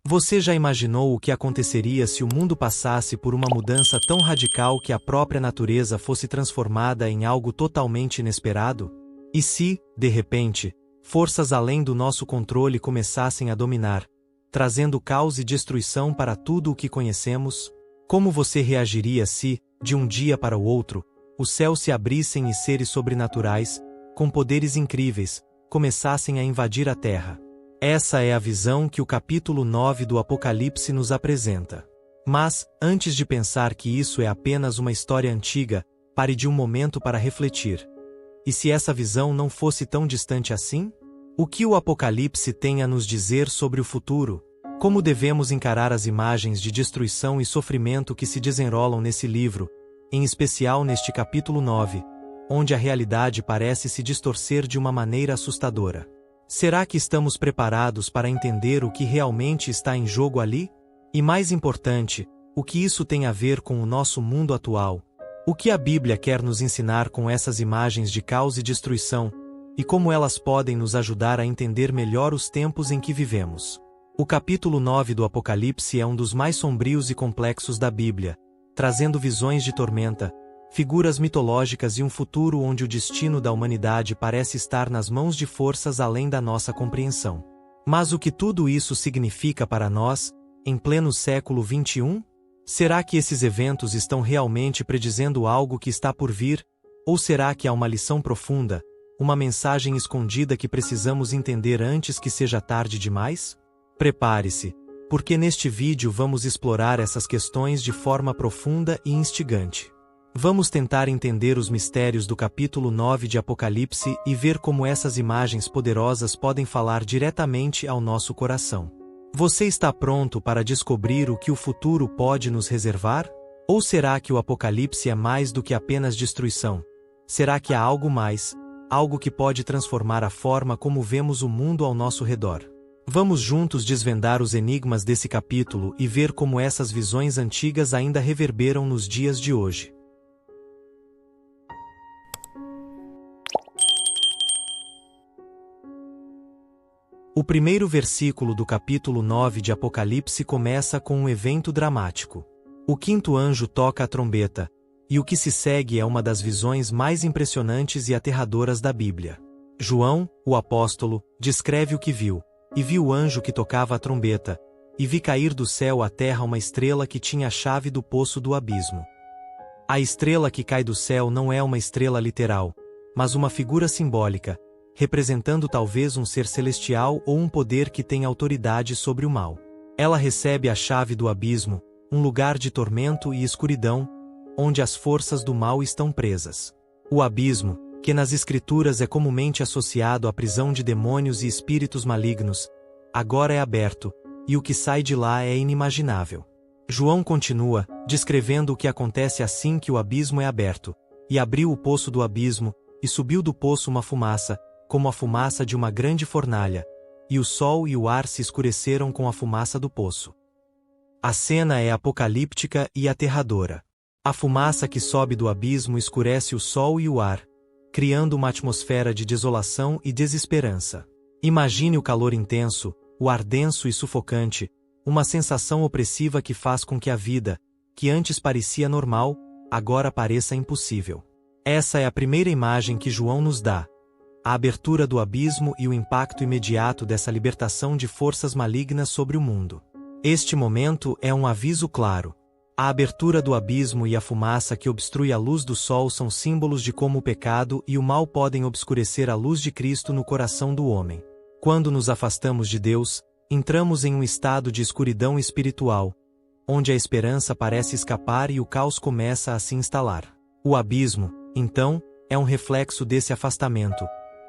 Você já imaginou o que aconteceria se o mundo passasse por uma mudança tão radical que a própria natureza fosse transformada em algo totalmente inesperado? E se, de repente, forças além do nosso controle começassem a dominar, trazendo caos e destruição para tudo o que conhecemos? Como você reagiria se, de um dia para o outro, os céus se abrissem e seres sobrenaturais, com poderes incríveis, começassem a invadir a Terra? Essa é a visão que o capítulo 9 do Apocalipse nos apresenta. Mas, antes de pensar que isso é apenas uma história antiga, pare de um momento para refletir. E se essa visão não fosse tão distante assim? O que o Apocalipse tem a nos dizer sobre o futuro? Como devemos encarar as imagens de destruição e sofrimento que se desenrolam nesse livro, em especial neste capítulo 9, onde a realidade parece se distorcer de uma maneira assustadora? Será que estamos preparados para entender o que realmente está em jogo ali? E mais importante, o que isso tem a ver com o nosso mundo atual? O que a Bíblia quer nos ensinar com essas imagens de caos e destruição, e como elas podem nos ajudar a entender melhor os tempos em que vivemos? O capítulo 9 do Apocalipse é um dos mais sombrios e complexos da Bíblia, trazendo visões de tormenta, figuras mitológicas e um futuro onde o destino da humanidade parece estar nas mãos de forças além da nossa compreensão. Mas o que tudo isso significa para nós, em pleno século XXI? Será que esses eventos estão realmente predizendo algo que está por vir? Ou será que há uma lição profunda, uma mensagem escondida que precisamos entender antes que seja tarde demais? Prepare-se, porque neste vídeo vamos explorar essas questões de forma profunda e instigante. Vamos tentar entender os mistérios do capítulo 9 de Apocalipse e ver como essas imagens poderosas podem falar diretamente ao nosso coração. Você está pronto para descobrir o que o futuro pode nos reservar? Ou será que o Apocalipse é mais do que apenas destruição? Será que há algo mais, algo que pode transformar a forma como vemos o mundo ao nosso redor? Vamos juntos desvendar os enigmas desse capítulo e ver como essas visões antigas ainda reverberam nos dias de hoje. O primeiro versículo do capítulo 9 de Apocalipse começa com um evento dramático. O quinto anjo toca a trombeta, e o que se segue é uma das visões mais impressionantes e aterradoras da Bíblia. João, o apóstolo, descreve o que viu. E vi o anjo que tocava a trombeta, e vi cair do céu à terra uma estrela que tinha a chave do poço do abismo. A estrela que cai do céu não é uma estrela literal, mas uma figura simbólica, representando talvez um ser celestial ou um poder que tem autoridade sobre o mal. Ela recebe a chave do abismo, um lugar de tormento e escuridão, onde as forças do mal estão presas. O abismo, que nas Escrituras é comumente associado à prisão de demônios e espíritos malignos, agora é aberto, e o que sai de lá é inimaginável. João continua, descrevendo o que acontece assim que o abismo é aberto. E abriu o poço do abismo, e subiu do poço uma fumaça, como a fumaça de uma grande fornalha, e o sol e o ar se escureceram com a fumaça do poço. A cena é apocalíptica e aterradora. A fumaça que sobe do abismo escurece o sol e o ar, criando uma atmosfera de desolação e desesperança. Imagine o calor intenso, o ar denso e sufocante, uma sensação opressiva que faz com que a vida, que antes parecia normal, agora pareça impossível. Essa é a primeira imagem que João nos dá. A abertura do abismo e o impacto imediato dessa libertação de forças malignas sobre o mundo. Este momento é um aviso claro. A abertura do abismo e a fumaça que obstrui a luz do sol são símbolos de como o pecado e o mal podem obscurecer a luz de Cristo no coração do homem. Quando nos afastamos de Deus, entramos em um estado de escuridão espiritual, onde a esperança parece escapar e o caos começa a se instalar. O abismo, então, é um reflexo desse afastamento,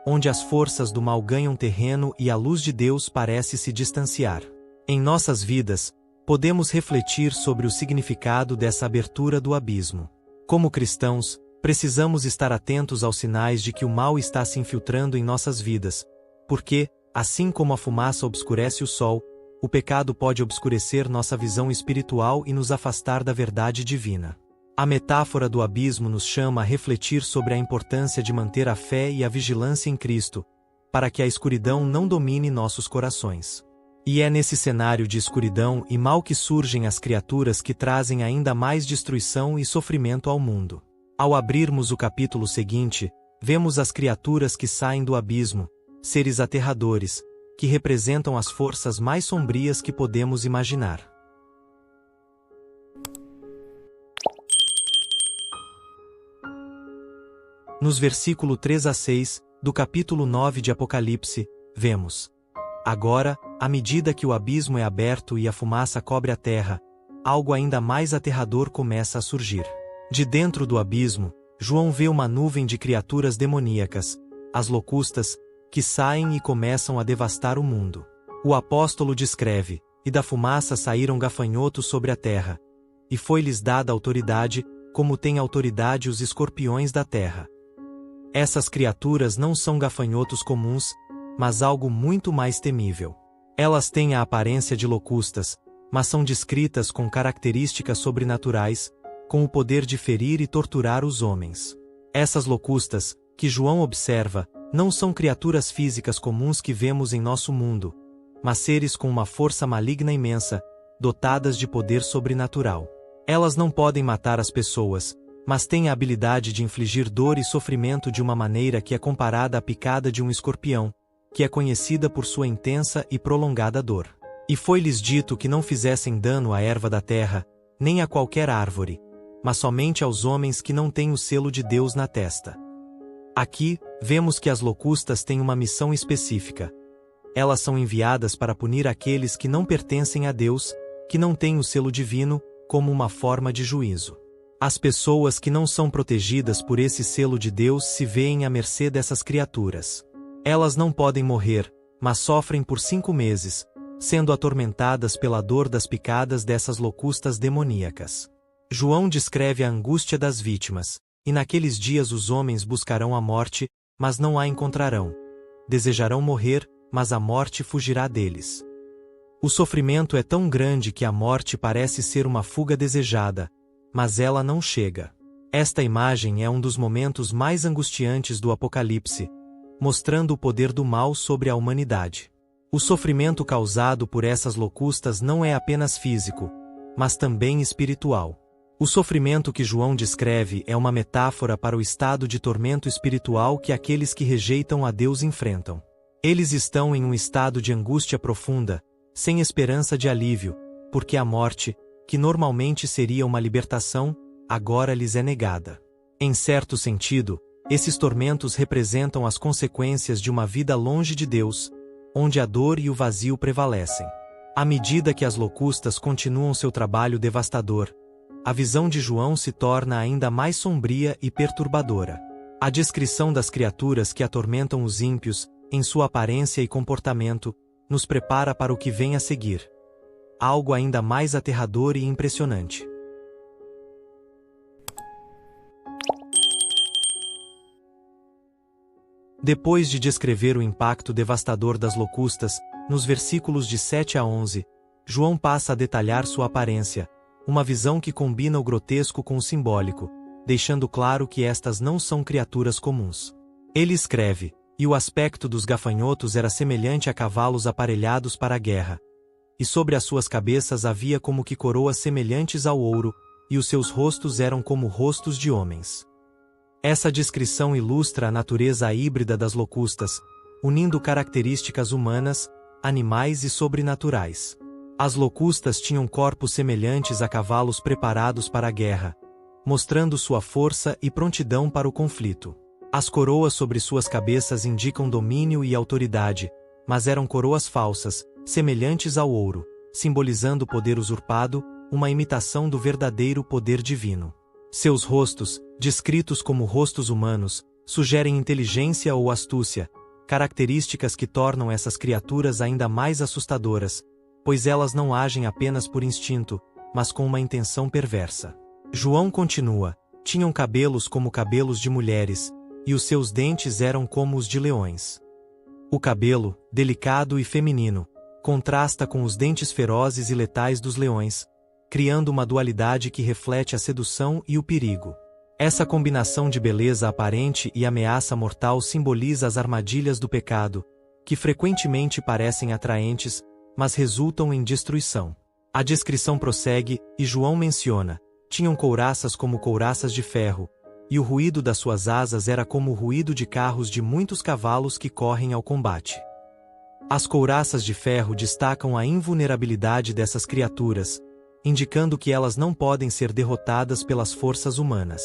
onde as forças do mal ganham terreno e a luz de Deus parece se distanciar. Em nossas vidas, podemos refletir sobre o significado dessa abertura do abismo. Como cristãos, precisamos estar atentos aos sinais de que o mal está se infiltrando em nossas vidas, porque, assim como a fumaça obscurece o sol, o pecado pode obscurecer nossa visão espiritual e nos afastar da verdade divina. A metáfora do abismo nos chama a refletir sobre a importância de manter a fé e a vigilância em Cristo, para que a escuridão não domine nossos corações. E é nesse cenário de escuridão e mal que surgem as criaturas que trazem ainda mais destruição e sofrimento ao mundo. Ao abrirmos o capítulo seguinte, vemos as criaturas que saem do abismo, seres aterradores, que representam as forças mais sombrias que podemos imaginar. Nos versículos 3 a 6, do capítulo 9 de Apocalipse, vemos: agora, à medida que o abismo é aberto e a fumaça cobre a terra, algo ainda mais aterrador começa a surgir. De dentro do abismo, João vê uma nuvem de criaturas demoníacas, as locustas, que saem e começam a devastar o mundo. O apóstolo descreve: e da fumaça saíram gafanhotos sobre a terra, e foi-lhes dada autoridade, como têm autoridade os escorpiões da terra. Essas criaturas não são gafanhotos comuns, mas algo muito mais temível. Elas têm a aparência de locustas, mas são descritas com características sobrenaturais, com o poder de ferir e torturar os homens. Essas locustas, que João observa, não são criaturas físicas comuns que vemos em nosso mundo, mas seres com uma força maligna imensa, dotadas de poder sobrenatural. Elas não podem matar as pessoas, mas têm a habilidade de infligir dor e sofrimento de uma maneira que é comparada à picada de um escorpião, que é conhecida por sua intensa e prolongada dor. E foi-lhes dito que não fizessem dano à erva da terra, nem a qualquer árvore, mas somente aos homens que não têm o selo de Deus na testa. Aqui, vemos que as locustas têm uma missão específica. Elas são enviadas para punir aqueles que não pertencem a Deus, que não têm o selo divino, como uma forma de juízo. As pessoas que não são protegidas por esse selo de Deus se veem à mercê dessas criaturas. Elas não podem morrer, mas sofrem por 5 meses, sendo atormentadas pela dor das picadas dessas locustas demoníacas. João descreve a angústia das vítimas: e naqueles dias os homens buscarão a morte, mas não a encontrarão. Desejarão morrer, mas a morte fugirá deles. O sofrimento é tão grande que a morte parece ser uma fuga desejada, mas ela não chega. Esta imagem é um dos momentos mais angustiantes do Apocalipse, mostrando o poder do mal sobre a humanidade. O sofrimento causado por essas locustas não é apenas físico, mas também espiritual. O sofrimento que João descreve é uma metáfora para o estado de tormento espiritual que aqueles que rejeitam a Deus enfrentam. Eles estão em um estado de angústia profunda, sem esperança de alívio, porque a morte, que normalmente seria uma libertação, agora lhes é negada. Em certo sentido, esses tormentos representam as consequências de uma vida longe de Deus, onde a dor e o vazio prevalecem. À medida que as locustas continuam seu trabalho devastador, a visão de João se torna ainda mais sombria e perturbadora. A descrição das criaturas que atormentam os ímpios, em sua aparência e comportamento, nos prepara para o que vem a seguir. Algo ainda mais aterrador e impressionante. Depois de descrever o impacto devastador das locustas, nos versículos de 7 a 11, João passa a detalhar sua aparência, uma visão que combina o grotesco com o simbólico, deixando claro que estas não são criaturas comuns. Ele escreve: e o aspecto dos gafanhotos era semelhante a cavalos aparelhados para a guerra, e sobre as suas cabeças havia como que coroas semelhantes ao ouro, e os seus rostos eram como rostos de homens. Essa descrição ilustra a natureza híbrida das locustas, unindo características humanas, animais e sobrenaturais. As locustas tinham corpos semelhantes a cavalos preparados para a guerra, mostrando sua força e prontidão para o conflito. As coroas sobre suas cabeças indicam domínio e autoridade, mas eram coroas falsas, semelhantes ao ouro, simbolizando poder usurpado, uma imitação do verdadeiro poder divino. Seus rostos, descritos como rostos humanos, sugerem inteligência ou astúcia, características que tornam essas criaturas ainda mais assustadoras, pois elas não agem apenas por instinto, mas com uma intenção perversa. João continua: tinham cabelos como cabelos de mulheres, e os seus dentes eram como os de leões. O cabelo, delicado e feminino, contrasta com os dentes ferozes e letais dos leões, criando uma dualidade que reflete a sedução e o perigo. Essa combinação de beleza aparente e ameaça mortal simboliza as armadilhas do pecado, que frequentemente parecem atraentes, mas resultam em destruição. A descrição prossegue, e João menciona: tinham couraças como couraças de ferro, e o ruído das suas asas era como o ruído de carros de muitos cavalos que correm ao combate. As couraças de ferro destacam a invulnerabilidade dessas criaturas, indicando que elas não podem ser derrotadas pelas forças humanas.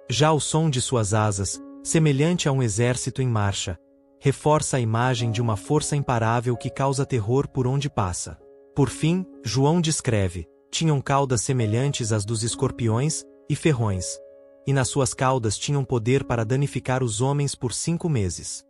Já o som de suas asas, semelhante a um exército em marcha, reforça a imagem de uma força imparável que causa terror por onde passa. Por fim, João descreve: tinham caudas semelhantes às dos escorpiões e ferrões, e nas suas caudas tinham poder para danificar os homens por 5 meses.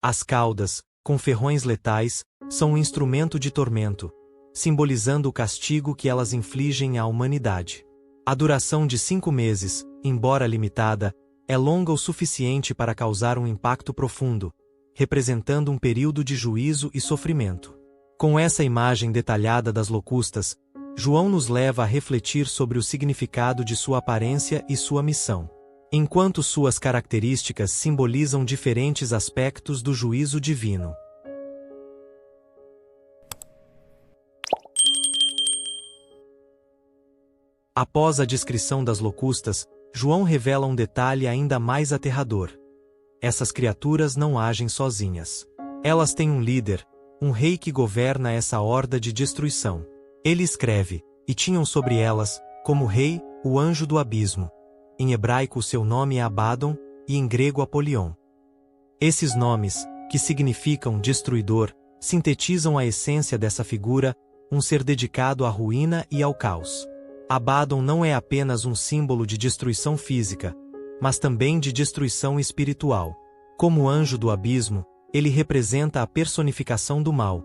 As caudas, com ferrões letais, são um instrumento de tormento, simbolizando o castigo que elas infligem à humanidade. A duração de 5 meses, embora limitada, é longa o suficiente para causar um impacto profundo, representando um período de juízo e sofrimento. Com essa imagem detalhada das locustas, João nos leva a refletir sobre o significado de sua aparência e sua missão, enquanto suas características simbolizam diferentes aspectos do juízo divino. Após a descrição das locustas, João revela um detalhe ainda mais aterrador. Essas criaturas não agem sozinhas. Elas têm um líder, um rei que governa essa horda de destruição. Ele escreve: e tinham sobre elas, como rei, o anjo do abismo. Em hebraico o seu nome é Abaddon, e em grego Apolion. Esses nomes, que significam destruidor, sintetizam a essência dessa figura, um ser dedicado à ruína e ao caos. Abaddon não é apenas um símbolo de destruição física, mas também de destruição espiritual. Como anjo do abismo, ele representa a personificação do mal,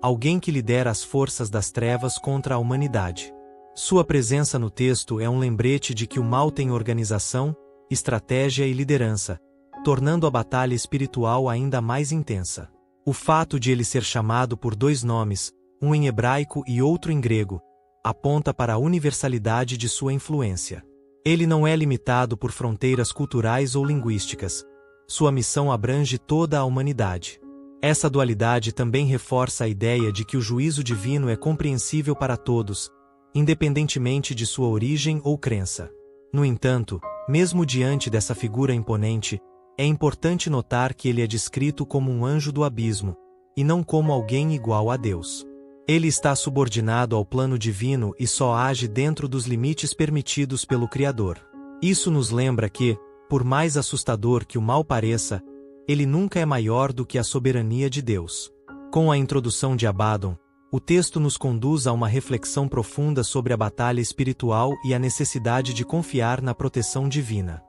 alguém que lidera as forças das trevas contra a humanidade. Sua presença no texto é um lembrete de que o mal tem organização, estratégia e liderança, tornando a batalha espiritual ainda mais intensa. O fato de ele ser chamado por 2 nomes, um em hebraico e outro em grego, aponta para a universalidade de sua influência. Ele não é limitado por fronteiras culturais ou linguísticas. Sua missão abrange toda a humanidade. Essa dualidade também reforça a ideia de que o juízo divino é compreensível para todos, independentemente de sua origem ou crença. No entanto, mesmo diante dessa figura imponente, é importante notar que ele é descrito como um anjo do abismo, e não como alguém igual a Deus. Ele está subordinado ao plano divino e só age dentro dos limites permitidos pelo Criador. Isso nos lembra que, por mais assustador que o mal pareça, ele nunca é maior do que a soberania de Deus. Com a introdução de Abaddon, o texto nos conduz a uma reflexão profunda sobre a batalha espiritual e a necessidade de confiar na proteção divina.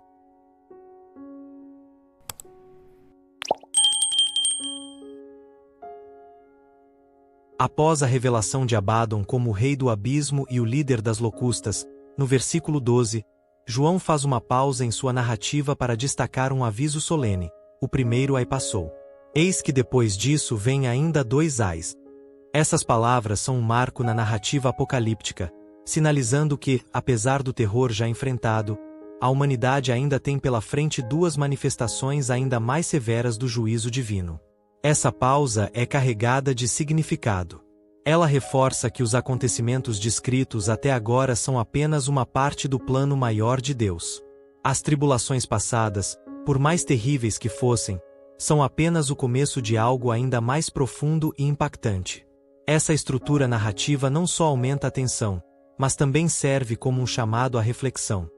Após a revelação de Abaddon como o rei do abismo e o líder das locustas, no versículo 12, João faz uma pausa em sua narrativa para destacar um aviso solene: o primeiro ai passou. Eis que depois disso vem ainda 2 ais. Essas palavras são um marco na narrativa apocalíptica, sinalizando que, apesar do terror já enfrentado, a humanidade ainda tem pela frente 2 manifestações ainda mais severas do juízo divino. Essa pausa é carregada de significado. Ela reforça que os acontecimentos descritos até agora são apenas uma parte do plano maior de Deus. As tribulações passadas, por mais terríveis que fossem, são apenas o começo de algo ainda mais profundo e impactante. Essa estrutura narrativa não só aumenta a tensão, mas também serve como um chamado à reflexão.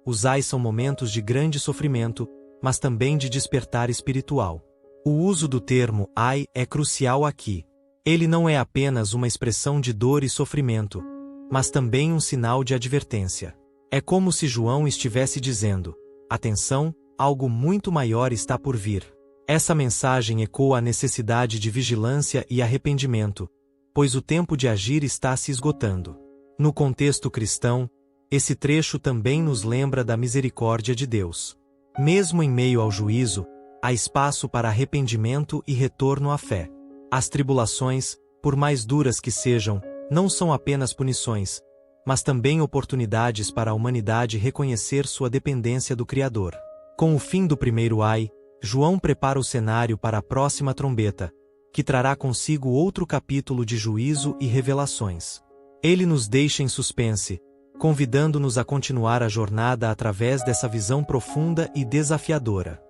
Os ais são momentos de grande sofrimento, mas também de despertar espiritual. O uso do termo ai é crucial aqui. Ele não é apenas uma expressão de dor e sofrimento, mas também um sinal de advertência. É como se João estivesse dizendo: atenção, algo muito maior está por vir. Essa mensagem ecoa a necessidade de vigilância e arrependimento, pois o tempo de agir está se esgotando. No contexto cristão, esse trecho também nos lembra da misericórdia de Deus. Mesmo em meio ao juízo, há espaço para arrependimento e retorno à fé. As tribulações, por mais duras que sejam, não são apenas punições, mas também oportunidades para a humanidade reconhecer sua dependência do Criador. Com o fim do primeiro ai, João prepara o cenário para a próxima trombeta, que trará consigo outro capítulo de juízo e revelações. Ele nos deixa em suspense, convidando-nos a continuar a jornada através dessa visão profunda e desafiadora.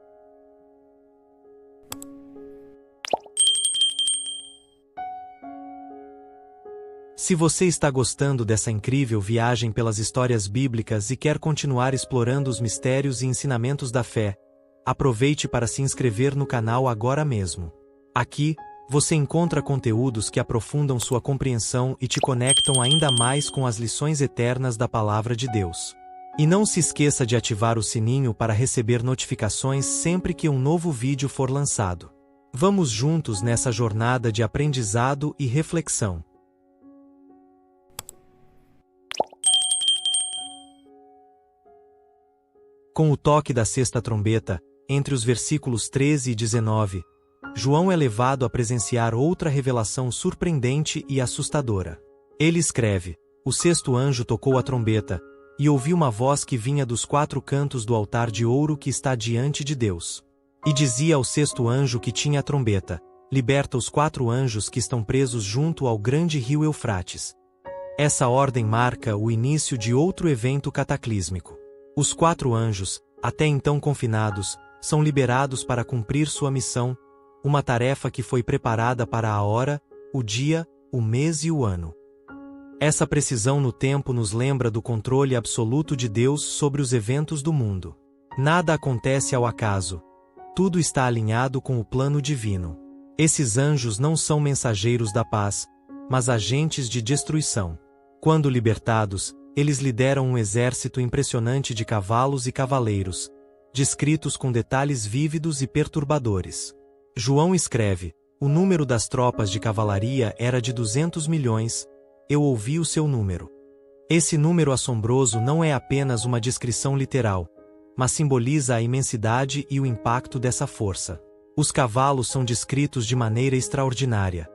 Se você está gostando dessa incrível viagem pelas histórias bíblicas e quer continuar explorando os mistérios e ensinamentos da fé, aproveite para se inscrever no canal agora mesmo. Aqui, você encontra conteúdos que aprofundam sua compreensão e te conectam ainda mais com as lições eternas da Palavra de Deus. E não se esqueça de ativar o sininho para receber notificações sempre que um novo vídeo for lançado. Vamos juntos nessa jornada de aprendizado e reflexão. Com o toque da sexta trombeta, entre os versículos 13 e 19, João é levado a presenciar outra revelação surpreendente e assustadora. Ele escreve: "O sexto anjo tocou a trombeta, e ouvi uma voz que vinha dos 4 cantos do altar de ouro que está diante de Deus. E dizia ao sexto anjo que tinha a trombeta: Liberta os 4 anjos que estão presos junto ao grande rio Eufrates." Essa ordem marca o início de outro evento cataclísmico. Os 4 anjos, até então confinados, são liberados para cumprir sua missão, uma tarefa que foi preparada para a hora, o dia, o mês e o ano. Essa precisão no tempo nos lembra do controle absoluto de Deus sobre os eventos do mundo. Nada acontece ao acaso. Tudo está alinhado com o plano divino. Esses anjos não são mensageiros da paz, mas agentes de destruição. Quando libertados, eles lideram um exército impressionante de cavalos e cavaleiros, descritos com detalhes vívidos e perturbadores. João escreve: "O número das tropas de cavalaria era de 200 milhões, eu ouvi o seu número." Esse número assombroso não é apenas uma descrição literal, mas simboliza a imensidade e o impacto dessa força. Os cavalos são descritos de maneira extraordinária.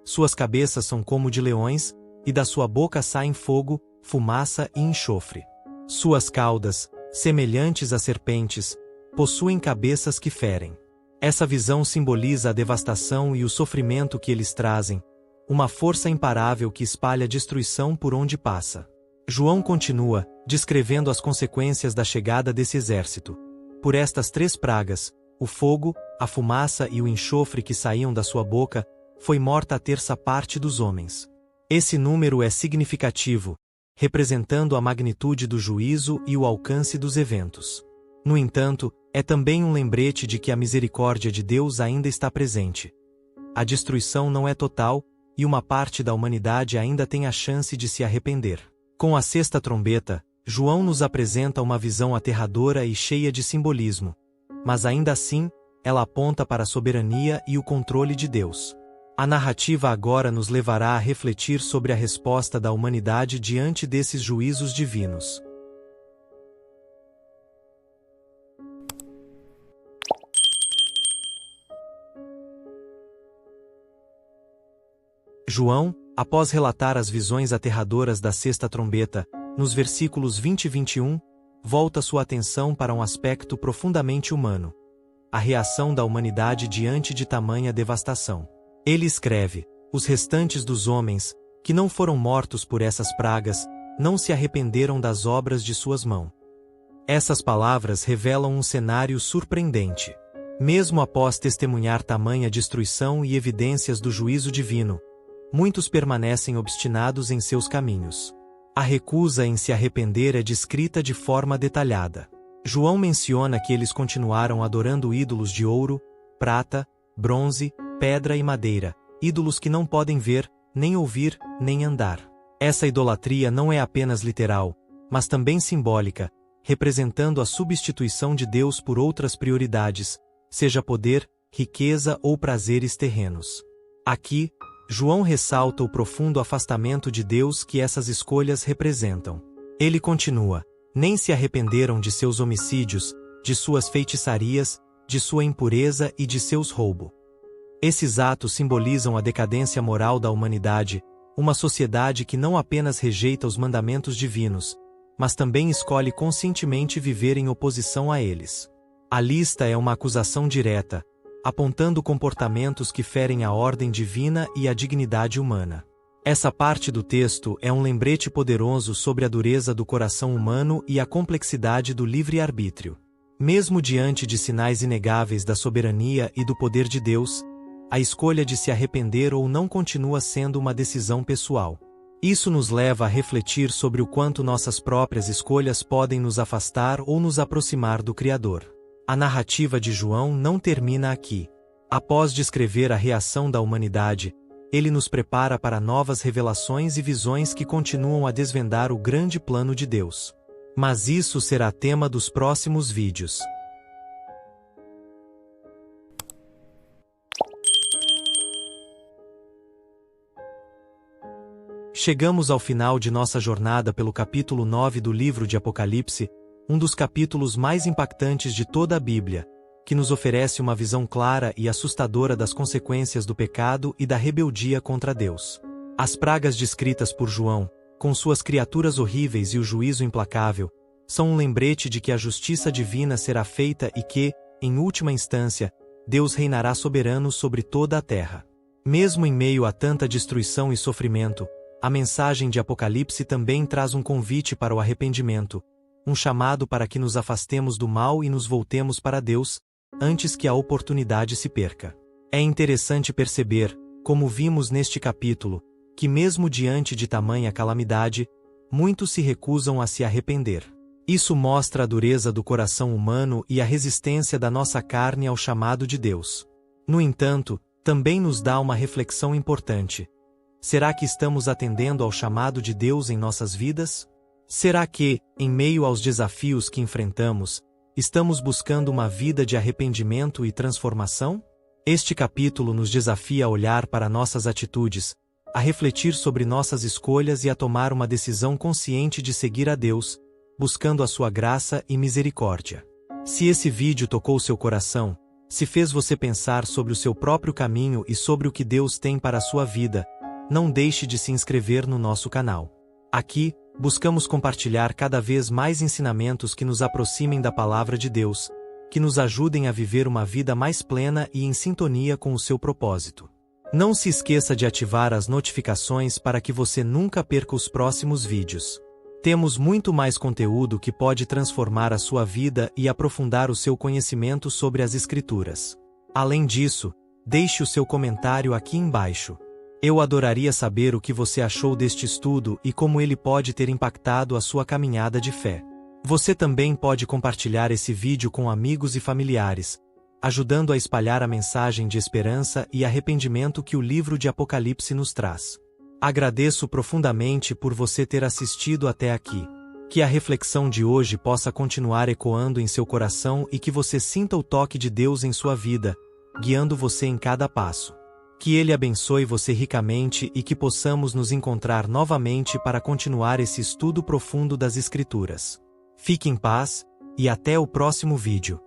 Suas cabeças são como de leões, e da sua boca saem fogo, fumaça e enxofre. Suas caudas, semelhantes a serpentes, possuem cabeças que ferem. Essa visão simboliza a devastação e o sofrimento que eles trazem, uma força imparável que espalha destruição por onde passa. João continua, descrevendo as consequências da chegada desse exército. Por estas 3 pragas, o fogo, a fumaça e o enxofre que saíam da sua boca, foi morta a terça parte dos homens. Esse número é significativo, representando a magnitude do juízo e o alcance dos eventos. No entanto, é também um lembrete de que a misericórdia de Deus ainda está presente. A destruição não é total, e uma parte da humanidade ainda tem a chance de se arrepender. Com a sexta trombeta, João nos apresenta uma visão aterradora e cheia de simbolismo, mas ainda assim, ela aponta para a soberania e o controle de Deus. A narrativa agora nos levará a refletir sobre a resposta da humanidade diante desses juízos divinos. João, após relatar as visões aterradoras da sexta trombeta, nos versículos 20 e 21, volta sua atenção para um aspecto profundamente humano: a reação da humanidade diante de tamanha devastação. Ele escreve: "Os restantes dos homens, que não foram mortos por essas pragas, não se arrependeram das obras de suas mãos." Essas palavras revelam um cenário surpreendente. Mesmo após testemunhar tamanha destruição e evidências do juízo divino, muitos permanecem obstinados em seus caminhos. A recusa em se arrepender é descrita de forma detalhada. João menciona que eles continuaram adorando ídolos de ouro, prata, bronze, pedra e madeira, ídolos que não podem ver, nem ouvir, nem andar. Essa idolatria não é apenas literal, mas também simbólica, representando a substituição de Deus por outras prioridades, seja poder, riqueza ou prazeres terrenos. Aqui, João ressalta o profundo afastamento de Deus que essas escolhas representam. Ele continua: "Nem se arrependeram de seus homicídios, de suas feitiçarias, de sua impureza e de seus roubos." Esses atos simbolizam a decadência moral da humanidade, uma sociedade que não apenas rejeita os mandamentos divinos, mas também escolhe conscientemente viver em oposição a eles. A lista é uma acusação direta: apontando comportamentos que ferem a ordem divina e a dignidade humana. Essa parte do texto é um lembrete poderoso sobre a dureza do coração humano e a complexidade do livre-arbítrio. Mesmo diante de sinais inegáveis da soberania e do poder de Deus, a escolha de se arrepender ou não continua sendo uma decisão pessoal. Isso nos leva a refletir sobre o quanto nossas próprias escolhas podem nos afastar ou nos aproximar do Criador. A narrativa de João não termina aqui. Após descrever a reação da humanidade, ele nos prepara para novas revelações e visões que continuam a desvendar o grande plano de Deus. Mas isso será tema dos próximos vídeos. Chegamos ao final de nossa jornada pelo capítulo 9 do livro de Apocalipse, um dos capítulos mais impactantes de toda a Bíblia, que nos oferece uma visão clara e assustadora das consequências do pecado e da rebeldia contra Deus. As pragas descritas por João, com suas criaturas horríveis e o juízo implacável, são um lembrete de que a justiça divina será feita e que, em última instância, Deus reinará soberano sobre toda a terra. Mesmo em meio a tanta destruição e sofrimento, a mensagem de Apocalipse também traz um convite para o arrependimento, um chamado para que nos afastemos do mal e nos voltemos para Deus, antes que a oportunidade se perca. É interessante perceber, como vimos neste capítulo, que mesmo diante de tamanha calamidade, muitos se recusam a se arrepender. Isso mostra a dureza do coração humano e a resistência da nossa carne ao chamado de Deus. No entanto, também nos dá uma reflexão importante. Será que estamos atendendo ao chamado de Deus em nossas vidas? Será que, em meio aos desafios que enfrentamos, estamos buscando uma vida de arrependimento e transformação? Este capítulo nos desafia a olhar para nossas atitudes, a refletir sobre nossas escolhas e a tomar uma decisão consciente de seguir a Deus, buscando a sua graça e misericórdia. Se esse vídeo tocou seu coração, se fez você pensar sobre o seu próprio caminho e sobre o que Deus tem para a sua vida, não deixe de se inscrever no nosso canal. Aqui, buscamos compartilhar cada vez mais ensinamentos que nos aproximem da palavra de Deus, que nos ajudem a viver uma vida mais plena e em sintonia com o seu propósito. Não se esqueça de ativar as notificações para que você nunca perca os próximos vídeos. Temos muito mais conteúdo que pode transformar a sua vida e aprofundar o seu conhecimento sobre as Escrituras. Além disso, deixe o seu comentário aqui embaixo. Eu adoraria saber o que você achou deste estudo e como ele pode ter impactado a sua caminhada de fé. Você também pode compartilhar esse vídeo com amigos e familiares, ajudando a espalhar a mensagem de esperança e arrependimento que o livro de Apocalipse nos traz. Agradeço profundamente por você ter assistido até aqui. Que a reflexão de hoje possa continuar ecoando em seu coração e que você sinta o toque de Deus em sua vida, guiando você em cada passo. Que Ele abençoe você ricamente e que possamos nos encontrar novamente para continuar esse estudo profundo das Escrituras. Fique em paz, e até o próximo vídeo.